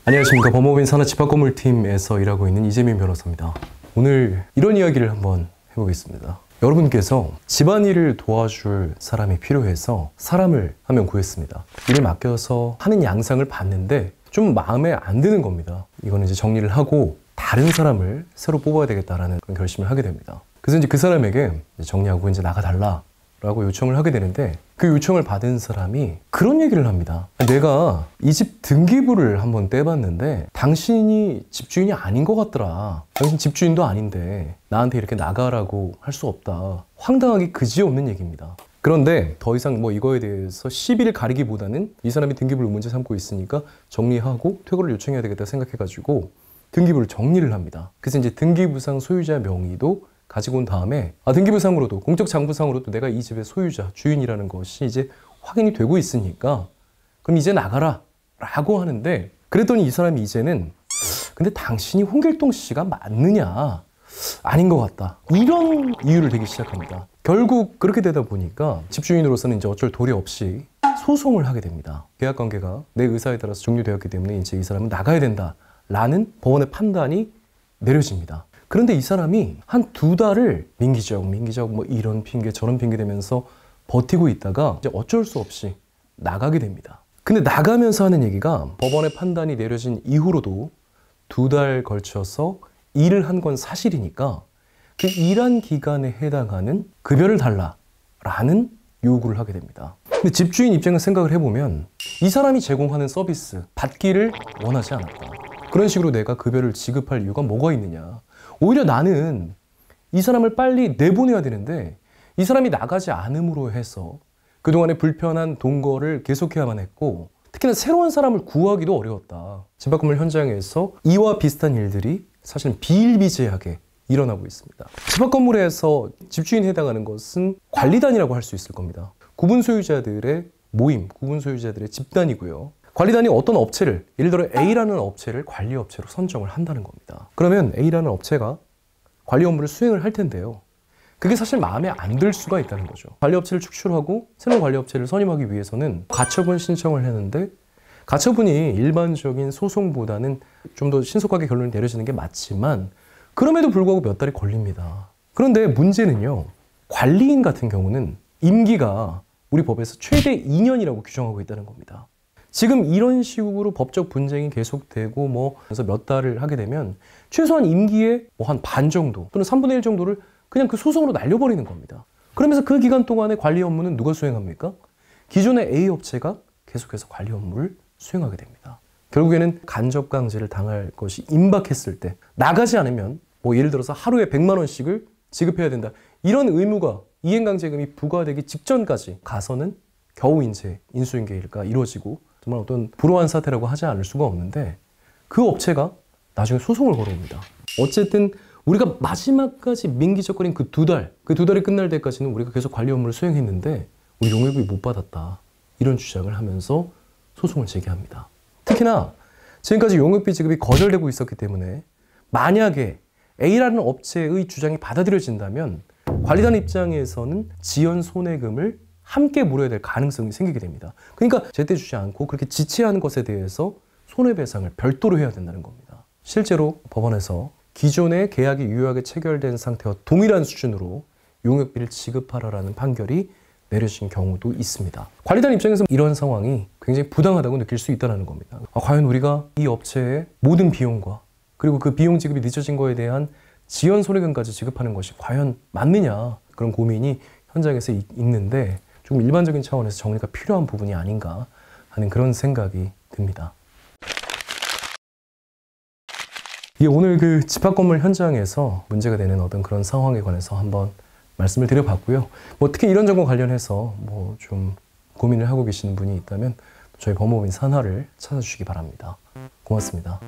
안녕하십니까. 법무법인 산하집합건물팀에서 일하고 있는 이재민 변호사입니다. 오늘 이런 이야기를 한번 해보겠습니다. 여러분께서 집안일을 도와줄 사람이 필요해서 사람을 한 명 구했습니다. 일을 맡겨서 하는 양상을 봤는데 좀 마음에 안 드는 겁니다. 이거는 이제 정리를 하고 다른 사람을 새로 뽑아야 되겠다라는 그런 결심을 하게 됩니다. 그래서 이제 그 사람에게 정리하고 이제 나가달라 라고 요청을 하게 되는데, 그 요청을 받은 사람이 그런 얘기를 합니다. 내가 이 집 등기부를 한번 떼봤는데 당신이 집주인이 아닌 것 같더라. 당신 집주인도 아닌데 나한테 이렇게 나가라고 할 수 없다. 황당하기 그지없는 얘기입니다. 그런데 더 이상 이거에 대해서 시비를 가리기보다는 이 사람이 등기부를 문제 삼고 있으니까 정리하고 퇴거를 요청해야 되겠다 생각해가지고 등기부를 정리를 합니다. 그래서 이제 등기부상 소유자 명의도 가지고 온 다음에 등기부상으로도 공적장부상으로도 내가 이 집의 소유자, 주인이라는 것이 이제 확인이 되고 있으니까 그럼 이제 나가라 라고 하는데, 그랬더니 이 사람이 이제는 근데 당신이 홍길동 씨가 맞느냐, 아닌 것 같다, 이런 이유를 대기 시작합니다. 결국 그렇게 되다 보니까 집주인으로서는 이제 어쩔 도리 없이 소송을 하게 됩니다. 계약관계가 내 의사에 따라서 종료되었기 때문에 이제 이 사람은 나가야 된다라는 법원의 판단이 내려집니다. 그런데 이 사람이 한 2달을 민기적 이런 핑계 저런 핑계 대면서 버티고 있다가 이제 어쩔 수 없이 나가게 됩니다. 근데 나가면서 하는 얘기가, 법원의 판단이 내려진 이후로도 2달 걸쳐서 일을 한 건 사실이니까 그 일한 기간에 해당하는 급여를 달라라는 요구를 하게 됩니다. 근데 집주인 입장에서 생각을 해보면 이 사람이 제공하는 서비스 받기를 원하지 않았다. 그런 식으로 내가 급여를 지급할 이유가 뭐가 있느냐. 오히려 나는 이 사람을 빨리 내보내야 되는데 이 사람이 나가지 않음으로 해서 그동안의 불편한 동거를 계속해야만 했고, 특히나 새로운 사람을 구하기도 어려웠다. 집합건물 현장에서 이와 비슷한 일들이 사실은 비일비재하게 일어나고 있습니다. 집합건물에서 집주인에 해당하는 것은 관리단이라고 할 수 있을 겁니다. 구분 소유자들의 모임, 구분 소유자들의 집단이고요. 관리단이 어떤 업체를, 예를 들어 A라는 업체를 관리업체로 선정을 한다는 겁니다. 그러면 A라는 업체가 관리 업무를 수행을 할 텐데요. 그게 사실 마음에 안 들 수가 있다는 거죠. 관리업체를 축출하고 새로운 관리업체를 선임하기 위해서는 가처분 신청을 했는데, 가처분이 일반적인 소송보다는 좀 더 신속하게 결론이 내려지는 게 맞지만 그럼에도 불구하고 몇 달이 걸립니다. 그런데 문제는요, 관리인 같은 경우는 임기가 우리 법에서 최대 2년이라고 규정하고 있다는 겁니다. 지금 이런 식으로 법적 분쟁이 계속되고 그래서 몇 달을 하게 되면 최소한 임기의 한 반 정도 또는 3분의 1 정도를 그냥 그 소송으로 날려버리는 겁니다. 그러면서 그 기간 동안에 관리 업무는 누가 수행합니까? 기존의 A 업체가 계속해서 관리 업무를 수행하게 됩니다. 결국에는 간접 강제를 당할 것이 임박했을 때 나가지 않으면 예를 들어서 하루에 100만 원씩을 지급해야 된다, 이런 의무가 이행강제금이 부과되기 직전까지 가서는 겨우 이제 인수인계가 이루어지고 정말 어떤 불우한 사태라고 하지 않을 수가 없는데, 그 업체가 나중에 소송을 걸어옵니다. 어쨌든 우리가 마지막까지 민기적거린 그 2달, 그 2달이 끝날 때까지는 우리가 계속 관리 업무를 수행했는데 우리 용역비 못 받았다, 이런 주장을 하면서 소송을 제기합니다. 특히나 지금까지 용역비 지급이 거절되고 있었기 때문에 만약에 A라는 업체의 주장이 받아들여진다면 관리단 입장에서는 지연 손해금을 함께 물어야 될 가능성이 생기게 됩니다. 그러니까 제때 주지 않고 그렇게 지체하는 것에 대해서 손해배상을 별도로 해야 된다는 겁니다. 실제로 법원에서 기존의 계약이 유효하게 체결된 상태와 동일한 수준으로 용역비를 지급하라라는 판결이 내려진 경우도 있습니다. 관리단 입장에서 이런 상황이 굉장히 부당하다고 느낄 수 있다는 겁니다. 과연 우리가 이 업체의 모든 비용과 그리고 그 비용 지급이 늦어진 거에 대한 지연 손해금까지 지급하는 것이 과연 맞느냐, 그런 고민이 현장에서 있는데 조금 일반적인 차원에서 정리가 필요한 부분이 아닌가 하는 그런 생각이 듭니다. 오늘 그 집합건물 현장에서 문제가 되는 어떤 그런 상황에 관해서 한번 말씀을 드려봤고요. 특히 이런 점과 관련해서 좀 고민을 하고 계시는 분이 있다면 저희 법무법인 산하를 찾아주시기 바랍니다. 고맙습니다.